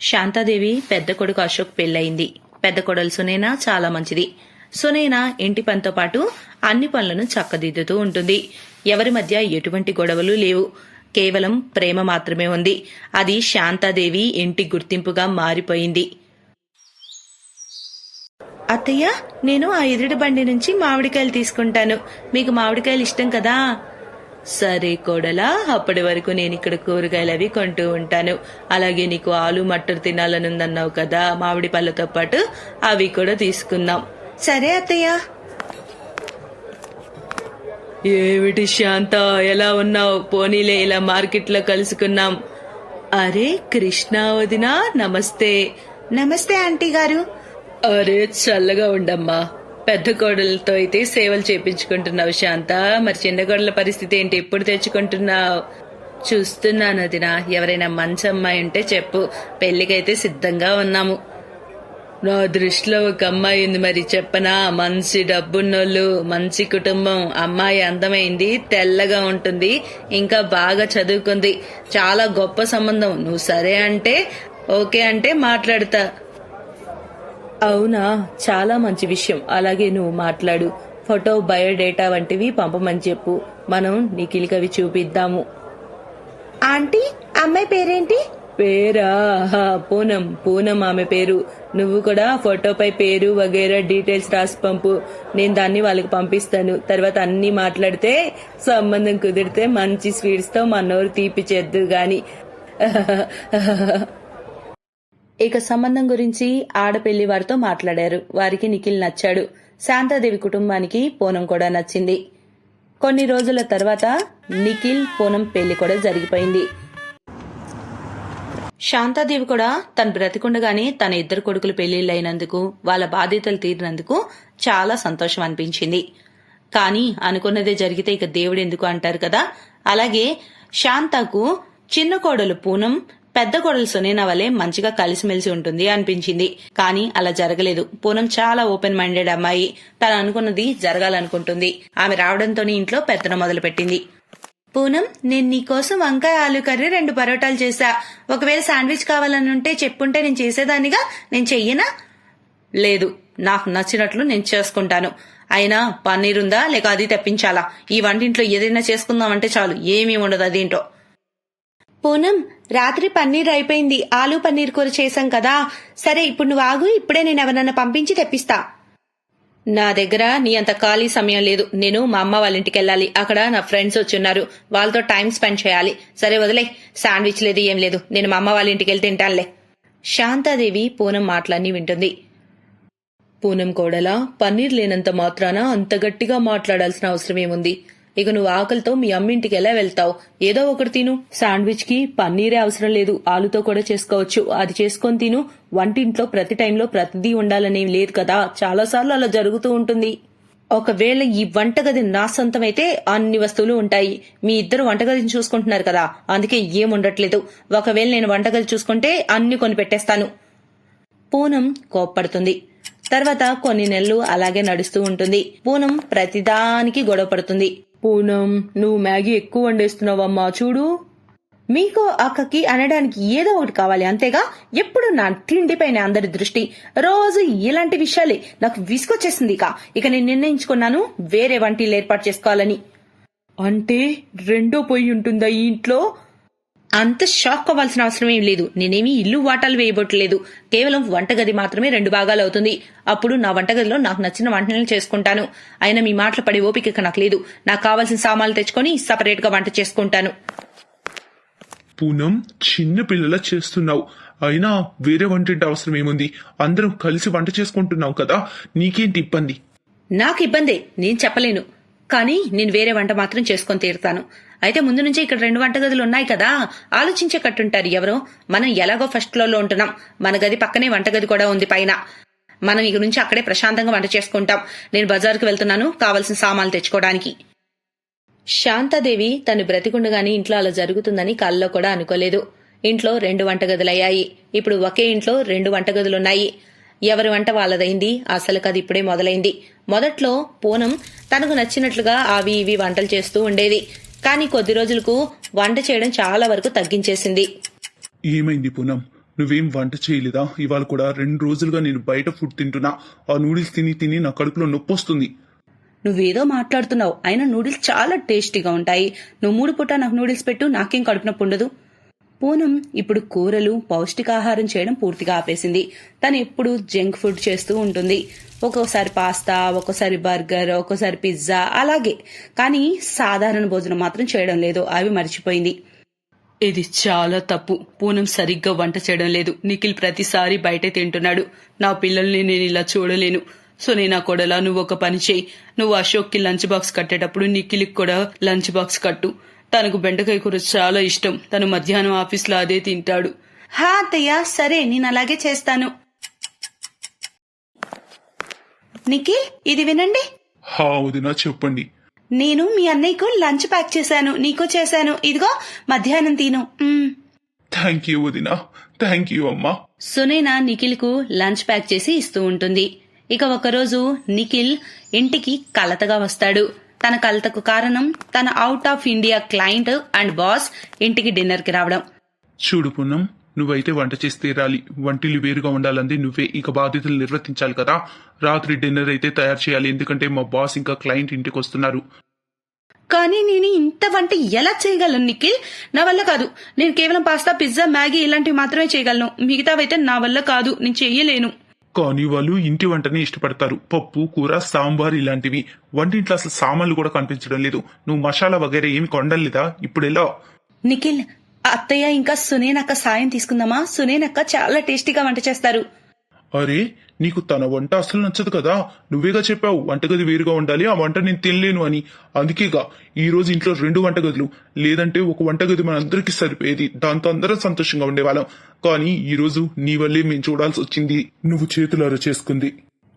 శాంతాదేవి పెద్ద కొడుకు అశోక్ పెళ్లయింది. పెద్ద కొడలు సునైన చాలా మంచిది. సునైన ఇంటి పనితో పాటు అన్ని పనులను చక్కదిద్దుతూ ఉంటుంది. ఎవరి మధ్య ఎటువంటి గొడవలు లేవు. కేవలం ప్రేమ మాత్రమే ఉంది. అది శాంతాదేవి ఇంటి గుర్తింపుగా మారిపోయింది. అత్తయ్య, నేను ఆ ఎదుటి బండి నుంచి మామిడికాయలు తీసుకుంటాను. మీకు మామిడికాయలు ఇష్టం కదా? సరే కోడలా, అప్పటి వరకు నేను ఇక్కడ కూరగాయలు అవి కొంటూ ఉంటాను. అలాగే నీకు ఆలు మట్టర్ తినాలనుందన్నావు కదా, మామిడి పళ్ళతో పాటు అవి కూడా తీసుకుందాం. సరే అత్తయ్య. ఏమిటి శాంత, ఎలా ఉన్నావు? పోనీలే, ఇలా మార్కెట్లో కలుసుకున్నాం. అరే కృష్ణ వదినా, నమస్తే. నమస్తే ఆంటీ గారు. అరే చల్లగా ఉండమ్మా. పెద్ద కోడలతో అయితే సేవలు చేపించుకుంటున్నావు శాంత. మరి చిన్న కోడల పరిస్థితి ఏంటి? ఎప్పుడు తెచ్చుకుంటున్నావు? చూస్తున్నాను వదినా. ఎవరైనా మంచి అమ్మాయి ఉంటే చెప్పు, పెళ్లికైతే సిద్ధంగా ఉన్నాము. నా దృష్టిలో ఒక అమ్మాయి ఉంది, మరి చెప్పనా? మంచి డబ్బున్నోళ్ళు, మంచి కుటుంబం. అమ్మాయి అందమైంది, తెల్లగా ఉంటుంది, ఇంకా బాగా చదువుకుంది. చాలా గొప్ప సంబంధం. నువ్వు సరే అంటే, ఓకే అంటే మాట్లాడతా. అవునా, చాలా మంచి విషయం. అలాగే నువ్వు మాట్లాడు. ఫోటో, బయోడేటా వంటివి పంపమని చెప్పు. మనం నిఖిల్కవి చూపిద్దాము. ఆంటీ, అమ్మాయి పేరేంటి? పేరా? పూనం. పూనం ఆమె పేరు. నువ్వు కూడా ఫోటోపై పేరు వగేరా డీటెయిల్స్ రాసి పంపు. నేను దాన్ని వాళ్ళకి పంపిస్తాను. తర్వాత అన్ని మాట్లాడితే, సంబంధం కుదిరితే మంచి స్వీట్స్ తో మా నోరు తీపిచేద్దు గాని. ఇక సంబంధం గురించి ఆడపెళ్లి వారితో మాట్లాడారు. వారికి నిఖిల్ నచ్చాడు. శాంతాదేవి కుటుంబానికి పూనం కూడా నచ్చింది. కొన్ని రోజుల తర్వాత నిఖిల్, పూనం పెళ్లి కూడా జరిగిపోయింది. శాంతాదేవి కూడా తను బ్రతికుండగానే తన ఇద్దరు కొడుకులు పెళ్లిళ్ళైనందుకు, వాళ్ళ బాధ్యతలు తీరినందుకు చాలా సంతోషం అనిపించింది. కానీ అనుకున్నదే జరిగితే ఇక దేవుడెందుకు అంటారు కదా. అలాగే శాంతకు చిన్న కోడలు పూనం, పెద్ద కోడలు సునైన వలె మంచిగా కలిసిమెలిసి ఉంటుంది అనిపించింది. కానీ అలా జరగలేదు. పూనం చాలా ఓపెన్ మైండెడ్ అమ్మాయి. తను అనుకున్నది జరగాలనుకుంటుంది. ఆమె రావడంతోనే ఇంట్లో పెత్తనం మొదలుపెట్టింది. పూనం, నేను నీకోసం వంకాయ ఆలు కర్రీ 2 పరోటాలు చేశా. ఒకవేళ శాండ్విచ్ కావాలనుంటే చెప్పుంటే నేను చేసేదానిగా. నేను చెయ్యనా? లేదు, నాకు నచ్చినట్లు నేను చేసుకుంటాను. అయినా పన్నీర్ ఉందా లేక అది తెప్పించాలా? ఈ వంటింట్లో ఏదైనా చేసుకుందామంటే చాలు, ఏమీ ఉండదు అదేంటో. పూనం, రాత్రి పన్నీర్ అయిపోయింది. ఆలు పన్నీర్ కూర చేశాం కదా. సరే, ఇప్పుడు నువ్వు ఆగు. ఇప్పుడే నేను ఎవరన్నా పంపించి తెప్పిస్తా. నా దగ్గర నీ అంత ఖాళీ సమయం లేదు. నేను మా అమ్మ వాళ్ళ ఇంటికి వెళ్ళాలి. అక్కడ నా ఫ్రెండ్స్ వచ్చున్నారు, వాళ్ళతో టైం స్పెండ్ చేయాలి. సరే వదిలే, శాండ్విచ్ లేదు, ఏం లేదు. నేను మా అమ్మ వాళ్ళ ఇంటికి వెళ్తే తింటానులే. శాంతాదేవి పూనం మాటలన్నీ వింటుంది. పూనం కోడలా, పన్నీర్ లేనంత మాత్రాన అంత గట్టిగా మాట్లాడాల్సిన అవసరం ఏముంది? ఇక నువ్వు ఆకలితో మీ అమ్మింటికి ఎలా వెళ్తావు? ఏదో ఒకటి తిను. శాండ్విచ్ కి పన్నీరే అవసరం లేదు, ఆలుతో కూడా చేసుకోవచ్చు. అది చేసుకొని తిను. వంటింట్లో ప్రతి టైంలో ప్రతిదీ ఉండాలనేం లేదు కదా. చాలాసార్లు అలా జరుగుతూ ఉంటుంది. ఒకవేళ ఈ వంటగది నా సొంతమైతే అన్ని వస్తువులు ఉంటాయి. మీ ఇద్దరు వంటగదిని చూసుకుంటున్నారు కదా, అందుకే ఏం ఉండట్లేదు. ఒకవేళ నేను వంటగది చూసుకుంటే అన్ని కొని పెట్టేస్తాను. పూనం కోప్పడుతుంది. తర్వాత కొన్ని నెలలు అలాగే నడుస్తూ ఉంటుంది. పూనం ప్రతిదానికి గొడవ పడుతుంది. పూనం, నువ్వు మ్యాగీ ఎక్కువ వండేస్తున్నావమ్మా, చూడు. మీకు అక్కకి అనడానికి ఏదో ఒకటి కావాలి అంతేగా. ఎప్పుడు నా తిండిపైన అందరి దృష్టి. రోజు ఇలాంటి విషయాలే. నాకు విసుకొచ్చేసింది. ఇక నేను నిర్ణయించుకున్నాను వేరే వంటలు ఏర్పాటు చేసుకోవాలని. అంటే 2వ పొయ్యి ఉంటుందా ఈ ఇంట్లో? అంత షాక్ అవ్వాల్సిన అవసరం ఏం లేదు. నేనేమి ఇల్లు వాటాలు వేయబోట్లేదు. కేవలం వంటగది మాత్రమే 2 భాగాలు అవుతుంది. అప్పుడు నా వంటగదిలో నాకు నచ్చిన వంటలను చేసుకుంటాను. అయినా మీ మాటలు పడే ఓపిక నాకు లేదు. నాకు కావాల్సిన సామాన్లు తెచ్చుకొని సపరేట్ గా వంట చేసుకుంటాను. పూనం, చిన్న పిల్లలా చేస్తున్నావు. అయినా వేరే వంటింటి అవసరం ఏముంది? అందరం కలిసి వంట చేసుకుంటున్నావు కదా, నీకేంటి ఇబ్బంది? నాకు ఇబ్బందే, నేను చెప్పలేను. కానీ నేను వేరే వంట మాత్రం చేసుకొని తీరుతాను. అయితే ముందు నుంచే ఇక్కడ 2 వంటగదులు ఉన్నాయి కదా, ఆలోచించే కట్టుంటారు ఎవరో. మనం ఎలాగో ఫస్ట్ ఫ్లోర్ లో ఉంటున్నాం. మన గది పక్కనే వంటగది కూడా ఉంది పైన. మనం ఇక నుంచి అక్కడే ప్రశాంతంగా వంట చేసుకుంటాం. నేను బజార్కు వెళ్తున్నాను కావాల్సిన సామాన్లు తెచ్చుకోవడానికి. శాంతాదేవి తను బ్రతికుండగానే ఇంట్లో అలా జరుగుతుందని కల్లో కూడా అనుకోలేదు. ఇంట్లో 2 వంటగదులయ్యాయి. ఇప్పుడు ఒకే ఇంట్లో 2 వంటగదులున్నాయి. ఎవరి వంట వాళ్ళదైంది. అసలు కది ఇప్పుడే మొదలైంది. మొదట్లో పూనం తనకు నచ్చినట్లుగా అవి ఇవి వంటలు చేస్తూ ఉండేది. కానీ కొద్ది రోజులకు వంట చేయడం చాలా వరకు తగ్గించేసింది. ఏమైంది పూనం? నువ్వేం వంట చేయలేదా? ఇవాళ కూడా 2 రోజులుగా నేను బయట ఫుడ్ తింటున్నా. ఆ నూడిల్స్ తిని తిని నా కడుపులో నొప్పి వస్తుంది. నువ్వేదో మాట్లాడుతున్నావు, అయినా నూడిల్స్ చాలా టేస్టీగా ఉంటాయి. నువ్వు 3 పూట నాకు నూడిల్స్ పెట్టు, నాకేం కడుపు నొప్పి ఉండదు. పూనం ఇప్పుడు కూరలు పౌష్టికాహారం చేయడం పూర్తిగా ఆపేసింది. తను ఎప్పుడు జంక్ ఫుడ్ చేస్తూ ఉంటుంది. ఒక్కోసారి పాస్తా, ఒక్కోసారి బర్గర్, ఒక్కోసారి పిజ్జా, అలాగే. కానీ సాధారణ భోజనం మాత్రం చేయడం లేదు. అవి మర్చిపోయింది. ఇది చాలా తప్పు. పూనం సరిగ్గా వంట చేయడం లేదు. నిఖిల్ ప్రతిసారి బయటే తింటున్నాడు. నా పిల్లల్ని నేను ఇలా చూడలేను. సో నేను కొడలా, నువ్వు ఒక పని చేయి. నువ్వు అశోక్కి లంచ్ బాక్స్ కట్టేటప్పుడు నిఖిల్కి కూడా లంచ్ బాక్స్ కట్టు. తనకు బెండకాయ కూర చాలా ఇష్టం. తను మధ్యాహ్నం ఆఫీస్లో అదే తింటాడు. హా అత్తయ్య, సరే నేను అలాగే చేస్తాను. నిఖిల్, ఇది వినండి. హా వదినా, చెప్పండి. నేను మీ అన్నయ్యకు లంచ్ ప్యాక్ చేశాను, నీకు చేశాను. ఇదిగో మధ్యాహ్నం తిను. థ్యాంక్ యూ వదినా, థ్యాంక్ యూ అమ్మా. సునైనా నిఖిల్ కు లంచ్ ప్యాక్ చేసి ఇస్తూ ఉంటుంది. ఇక ఒకరోజు నిఖిల్ ఇంటికి కలతగా వస్తాడు. తన కలతకు కారణం తన out of India client and boss ఇంటికి డిన్నర్ కి రావడం. చూడు పూనం, నువ్వైతే వంట చేసి తీరాలి. వంటిల్లు వేరుగా ఉండాలంది నువ్వే. ఇక బాధ్యతలు నిర్వర్తించాలి కదా. రాత్రి డిన్నర్ అయితే తయారు చేయాలి, ఎందుకంటే మా బాస్ ఇంకా క్లయింట్ ఇంటికి వస్తున్నారు. కానీ నేను ఇంత వంట ఎలా చేయగలను నిఖిల్? నా వల్ల కాదు. నేను కేవలం పాస్తా, పిజ్జా, మ్యాగీ ఇలాంటివి మాత్రమే చేయగలను. మిగతావైతే నా వల్ల కాదు, నేను చెయ్యలేను. కానీ వాళ్ళు ఇంటి వంటని ఇష్టపడతారు. పప్పు, కూర, సాంబార్ ఇలాంటివి. వంటింట్లో అసలు సామాన్లు కూడా కనిపించడం లేదు. నువ్వు మసాలా వగైరా ఏమి కొండలేదా? ఇప్పుడు ఎలా? నిఖిల్, అత్తయ్య ఇంకా సునేనక్క సాయం తీసుకుందామా? సునేనక్క చాలా టేస్టీగా వంట చేస్తారు. అరే, నీకు తన వంట అసలు నచ్చదు కదా. నువ్వేగా చెప్పావు వంటగది వేరుగా ఉండాలి, ఆ వంట నేను తినలేను అని. అందుకేగా ఈ రోజు ఇంట్లో 2 వంటగదులు. లేదంటే ఒక వంటగది మనందరికీ సరిపోయేది. దాంతో అందరం సంతోషంగా ఉండేవాళ్ళం. కానీ ఈ రోజు నీ వల్లే మేము చూడాల్సి వచ్చింది. నువ్వు చేతులారా చేసుకుంది.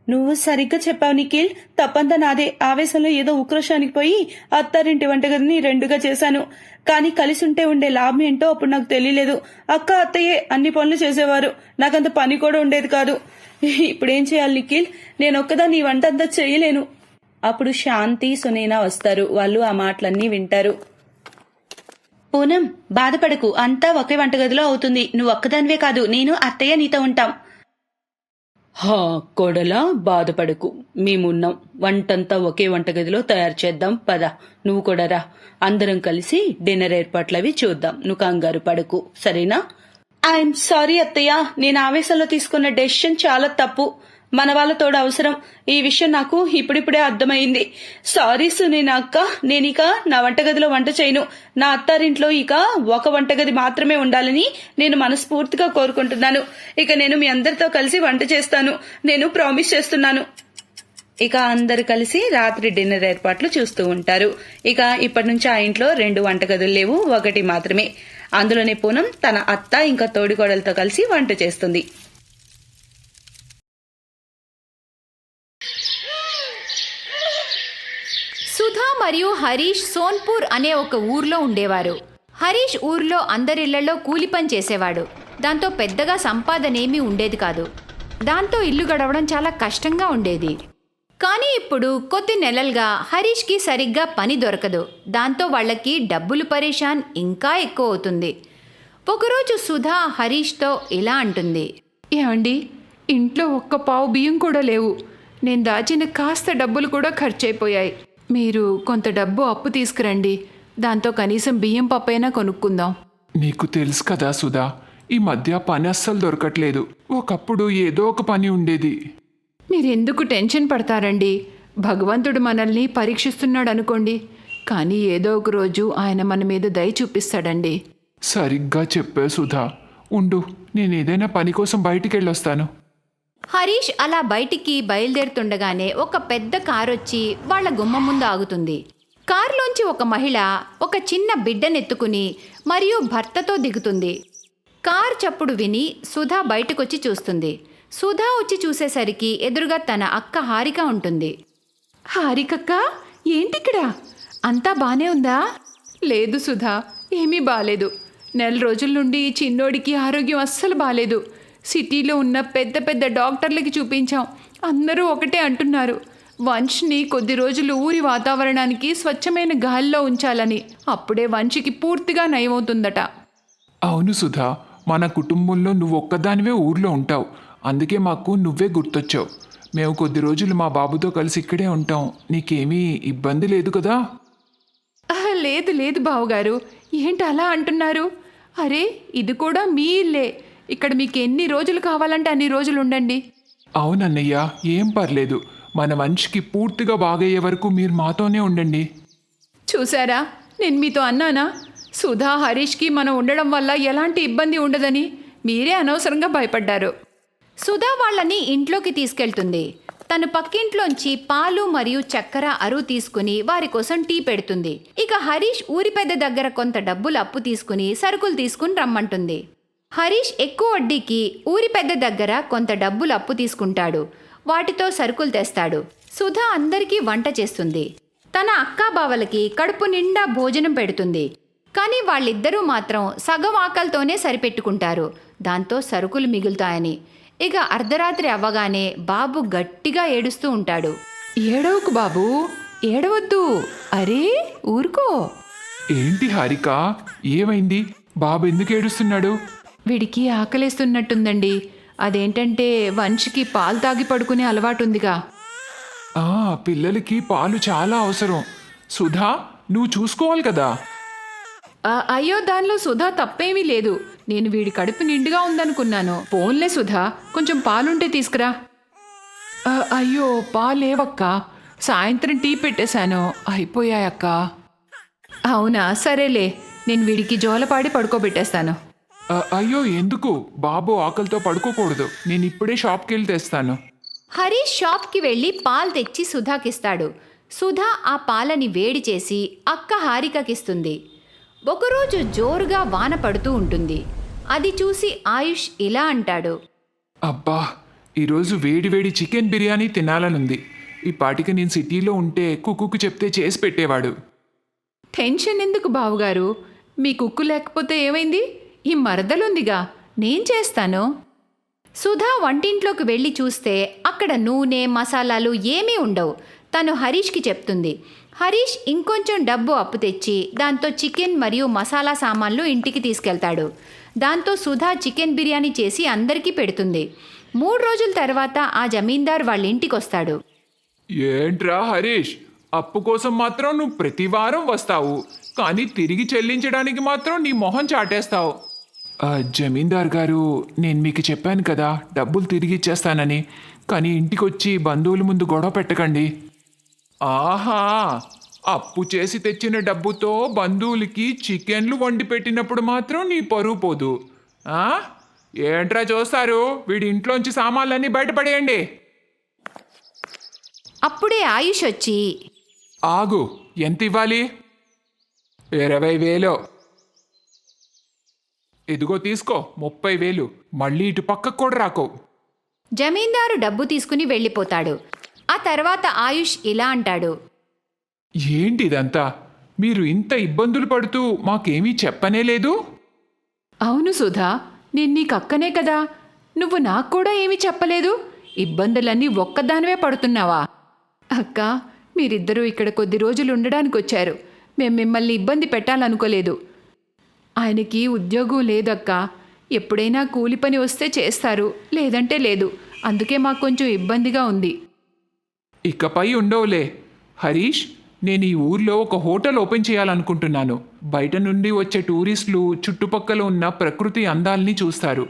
నువ్వు సరిగ్గా చెప్పావు నిఖిల్. తప్పంతా నాదే. ఆవేశంలో ఏదో ఉక్రోషానికి పోయి అత్తారింటి వంటగదిని 2గా చేశాను. కానీ కలిసి ఉంటే ఉండే లాభం ఏంటో అప్పుడు నాకు తెలియలేదు. అక్క, అత్తయ్యే అన్ని పనులు చేసేవారు. నాకంత పని కూడా ఉండేది కాదు. ఇప్పుడేం చేయాలి నిఖిల్? నేను ఒక్కదాన్ని ఈ వంట అంతా చేయలేను. అప్పుడు శాంతి, సునైనా వస్తారు. వాళ్ళు ఆ మాటలన్నీ వింటారు. పూనం, బాధపడకు. అంతా ఒకే వంటగదిలో అవుతుంది. నువ్వు ఒక్కదానివే కాదు, నేను, అత్తయ్య నీతో ఉంటాం. హా కోడలా, బాధపడకు. మేమున్నాం. వంటంతా ఒకే వంటగదిలో తయారు చేద్దాం. పద, నువ్వు కూడా రా. అందరం కలిసి డిన్నర్ ఏర్పాట్లవి చూద్దాం. నువ్వు కంగారు పడకు, సరేనా? ఐఎమ్ సారీ అత్తయ్య. నేను ఆవేశంలో తీసుకున్న డెసిషన్ చాలా తప్పు. మన వాళ్ళ తోడు అవసరం. ఈ విషయం నాకు ఇప్పుడిప్పుడే అర్థమైంది. సారీ సునీనా అక్క. నేనిక నా వంటగదిలో వంట చేయను. నా అత్తారింట్లో ఇక ఒక వంటగది మాత్రమే ఉండాలని నేను మనస్ఫూర్తిగా కోరుకుంటున్నాను. ఇక నేను మీ అందరితో కలిసి వంట చేస్తాను. నేను ప్రామిస్ చేస్తున్నాను. ఇక అందరు కలిసి రాత్రి డిన్నర్ ఏర్పాట్లు చూస్తూ ఉంటారు. ఇక ఇప్పటి నుంచి ఆ ఇంట్లో 2 వంటగదులు లేవు, 1 మాత్రమే. అందులోనే పూనం తన అత్త ఇంకా తోడికోడలతో కలిసి వంట చేస్తుంది. సుధా మరియు హరీష్ సోన్పూర్ అనే ఒక ఊర్లో ఉండేవారు. హరీష్ ఊర్లో అందరిళ్లలో కూలి పని చేసేవాడు. దాంతో పెద్దగా సంపాదనేమీ ఉండేది కాదు. దాంతో ఇల్లు గడవడం చాలా కష్టంగా ఉండేది. కానీ ఇప్పుడు కొద్ది నెలలుగా హరీష్కి సరిగ్గా పని దొరకదు. దాంతో వాళ్ళకి డబ్బులు పరేషాన్ ఇంకా ఎక్కువ అవుతుంది. ఒకరోజు సుధా హరీష్తో ఇలా అంటుంది. ఏమండి, ఇంట్లో 1 పావు బియ్యం కూడా లేవు. నేను దాచిన కాస్త డబ్బులు కూడా ఖర్చయిపోయాయి. మీరు కొంత డబ్బు అప్పు తీసుకురండి. దాంతో కనీసం బియ్యం పప్పైనా కొనుక్కుందాం. నీకు తెలుసు కదా సుధా, ఈ మధ్య పని అస్సలు దొరకట్లేదు. ఒకప్పుడు ఏదో ఒక పని ఉండేది. మీరెందుకు టెన్షన్ పడతారండి? భగవంతుడు మనల్ని పరీక్షిస్తున్నాడు అనుకోండి. కానీ ఏదో ఒక రోజు ఆయన మన మీద దయ చూపిస్తాడండి. సరిగ్గా చెప్పే సుధా. ఉండు, నేను ఏదైనా పని కోసం బయటికి వెళ్ళొస్తాను. హరీష్ అలా బయటికి బయలుదేరుతుండగానే ఒక పెద్ద కారొచ్చి వాళ్ల గుమ్మం ముందు ఆగుతుంది. కారులోంచి ఒక మహిళ ఒక చిన్న బిడ్డనెత్తుకుని మరియు భర్తతో దిగుతుంది. కార్ చప్పుడు విని సుధా బయటకొచ్చి చూస్తుంది. సుధా వచ్చి చూసేసరికి ఎదురుగా తన అక్క హారిక ఉంటుంది. హారికక్క, ఏంటిక్కడ? అంతా బానే ఉందా? లేదు సుధా, ఏమీ బాలేదు. 1 రోజుల నుండి ఈ చిన్నోడికి ఆరోగ్యం అస్సలు బాలేదు. సిటీలో ఉన్న పెద్ద పెద్ద డాక్టర్లకి చూపించాం. అందరూ ఒకటే అంటున్నారు, వంశ్ని కొద్ది రోజులు ఊరి వాతావరణానికి స్వచ్ఛమైన గాలిలో ఉంచాలని. అప్పుడే వంశీకి పూర్తిగా నయమవుతుందట. అవును సుధా, మన కుటుంబంలో నువ్వు ఒక్కదానివే ఊర్లో ఉంటావు. అందుకే మాకు నువ్వే గుర్తొచ్చావు. మేము కొద్ది రోజులు మా బాబుతో కలిసి ఇక్కడే ఉంటాం. నీకేమీ ఇబ్బంది లేదు కదా? లేదు లేదు బావగారు, ఏంటి అలా అంటున్నారు? అరే, ఇది కూడా మీ ఇల్లే. ఇక్కడ మీకు ఎన్ని రోజులు కావాలంటే అన్ని రోజులు ఉండండి. అవునన్నయ్య, ఏం పర్లేదు. మన మనిషికి పూర్తిగా బాగయ్యే వరకు మీరు మాతోనే ఉండండి. చూసారా, నేను మీతో అన్నానా? సుధా హరీష్కి మనం ఉండడం వల్ల ఎలాంటి ఇబ్బంది ఉండదని. మీరే అనవసరంగా భయపడ్డారు. సుధా వాళ్ళని ఇంట్లోకి తీసుకెళ్తుంది. తను పక్కింట్లోంచి పాలు మరియు చక్కెర అరువు తీసుకుని వారి కోసం టీ పెడుతుంది. ఇక హరీష్ ఊరి పెద్ద దగ్గర కొంత డబ్బులు అప్పు తీసుకుని సరుకులు తీసుకుని రమ్మంటుంది. హరీష్ ఎక్కువ వడ్డీకి ఊరి పెద్ద దగ్గర కొంత డబ్బులు అప్పు తీసుకుంటాడు. వాటితో సరుకులు తెస్తాడు. సుధా అందరికీ వంట చేస్తుంది. తన అక్కా బావలకి కడుపు నిండా భోజనం పెడుతుంది. కానీ వాళ్ళిద్దరూ మాత్రం సగం ఆకలితోనే సరిపెట్టుకుంటారు, దాంతో సరుకులు మిగులుతాయని. ఇక అర్ధరాత్రి అవ్వగానే బాబు గట్టిగా ఏడుస్తూ ఉంటాడు. ఏడవకు బాబు, ఏడవద్దు. అరే, ఊరుకో. ఏంటి హారిక, ఏమైంది? బాబు ఎందుకు ఏడుస్తున్నాడు? వీడికి ఆకలేస్తున్నట్టుందండి. అదేంటంటే వంశీకి పాలు తాగి పడుకునే అలవాటుందిగా. పిల్లలకి పాలు చాలా అవసరం. సుధా, నువ్వు చూసుకోవాలి కదా. అయ్యో, దానిలో సుధా తప్పేమీ లేదు. నేను వీడి కడుపు నిండుగా ఉందనుకున్నాను. పోన్లే సుధా, కొంచెం పాలుంటే తీసుకురా. అయ్యో, పాలేవక్క, సాయంత్రం టీ పెట్టేశాను, అయిపోయాయక్క. అవునా, సరేలే, నేను వీడికి జోలపాడి పడుకోబెట్టేస్తాను. అయ్యో, ఎందుకు? బాబు ఆకలితో పడుకోకూడదు. నేను ఇప్పుడే షాప్కి వెళ్ళి తెస్తాను. హరీష్ షాప్కి వెళ్ళి పాలు తెచ్చి సుధాకిస్తాడు. సుధా ఆ పాలని వేడి చేసి అక్క హారికకిస్తుంది. ఒకరోజు జోరుగా వాన పడుతూ ఉంటుంది. అది చూసి ఆయుష్ ఇలా అంటాడు. అబ్బా, ఈరోజు వేడి వేడి చికెన్ బిర్యానీ తినాలనుంది. ఈ పాటికి నేను సిటీలో ఉంటే కుక్కుకు చెప్తే చేసి పెట్టేవాడు. టెన్షన్ ఎందుకు బావుగారు? మీ కుక్కు లేకపోతే ఏమైంది? ఈ మరదలుందిగా, నేను చేస్తాను. సుధా వంటింట్లోకి వెళ్ళి చూస్తే అక్కడ నూనె, మసాలాలు ఏమీ ఉండవు. తను హరీష్కి చెప్తుంది. హరీష్ ఇంకొంచెం డబ్బు అప్పు తెచ్చి దాంతో చికెన్ మరియు మసాలా సామాన్లు ఇంటికి తీసుకెళ్తాడు. దాంతో సుధా చికెన్ బిర్యానీ చేసి అందరికీ పెడుతుంది. 3 రోజుల తర్వాత ఆ జమీందార్ వాళ్ళ ఇంటికి వస్తాడు. ఏంట్రా హరీష్, అప్పు కోసం మాత్రం నువ్వు ప్రతి వారం వస్తావు, కానీ తిరిగి చెల్లించడానికి మాత్రం నీ మొహం చాటేస్తావు. జమీందార్ గారు, నేను మీకు చెప్పాను కదా డబ్బులు తిరిగి ఇచ్చేస్తానని. కానీ ఇంటికొచ్చి బంధువుల ముందు గొడవ పెట్టకండి. ఆహా, అప్పు చేసి తెచ్చిన డబ్బుతో బంధువులకి చికెన్లు వండి పెట్టినప్పుడు మాత్రం నీ పరువు పోదు. ఏంట్రా చూస్తారు? వీడి ఇంట్లోంచి సామాన్లన్నీ బయటపడేయండి. అప్పుడే ఆయుష్ వచ్చి, ఆగు, ఎంత ఇవ్వాలి? 20,000. ఇదిగో తీసుకో 30,000. మళ్ళీ ఇటు పక్కకు కూడా రాకో. జమీందారు డబ్బు తీసుకుని వెళ్ళిపోతాడు. ఆ తర్వాత ఆయుష్ ఇలా అంటాడు. ఏంటి ఇదంతా? మీరు ఇంత ఇబ్బందులు పడుతూ మాకేమీ చెప్పనే లేదు. అవును సుధా, నేను నీకు అక్కనే కదా, నువ్వు నాకు కూడా ఏమీ చెప్పలేదు. ఇబ్బందులన్నీ ఒక్కదానివే పడుతున్నావా? అక్క, మీరిద్దరూ ఇక్కడ కొద్ది రోజులు ఉండడానికి వచ్చారు. మేము మిమ్మల్ని ఇబ్బంది పెట్టాలనుకోలేదు. ఆయనకి ఉద్యోగం లేదక్క. ఎప్పుడైనా కూలి పని వస్తే చేస్తారు, లేదంటే లేదు. అందుకే మాకు కొంచెం ఇబ్బందిగా ఉంది. ఇకపై ఉండవులే. హరీష్, నేను ఈ ఊర్లో ఒక హోటల్ ఓపెన్ చేయాలనుకుంటున్నాను. బయట నుండి వచ్చే టూరిస్టులు చుట్టుపక్కల ఉన్న ప్రకృతి అందాల్ని చూస్తారు.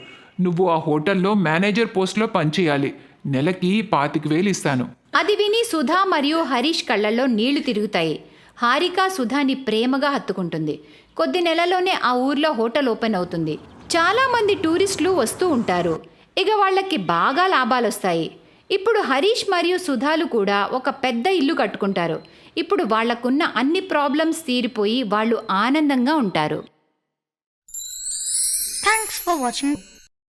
నువ్వు ఆ హోటల్లో మేనేజర్ పోస్ట్లో పనిచేయాలి. నెలకి 25,000 ఇస్తాను. అది విని సుధా మరియు హరీష్ కళ్ళల్లో నీళ్లు తిరుగుతాయి. హారిక సుధాని ప్రేమగా హత్తుకుంటుంది. కొద్ది నెలలోనే ఆ ఊర్లో హోటల్ ఓపెన్ అవుతుంది. చాలామంది టూరిస్టులు వస్తూ ఉంటారు. ఇక వాళ్ళకి బాగా లాభాలొస్తాయి. ఇప్పుడు హరీష్ మరియు సుధాలు కూడా ఒక పెద్ద ఇల్లు కట్టుకుంటారు. ఇప్పుడు వాళ్లకున్న అన్ని ప్రాబ్లమ్స్ తీరిపోయి వాళ్ళు ఆనందంగా ఉంటారు. Thanks for watching.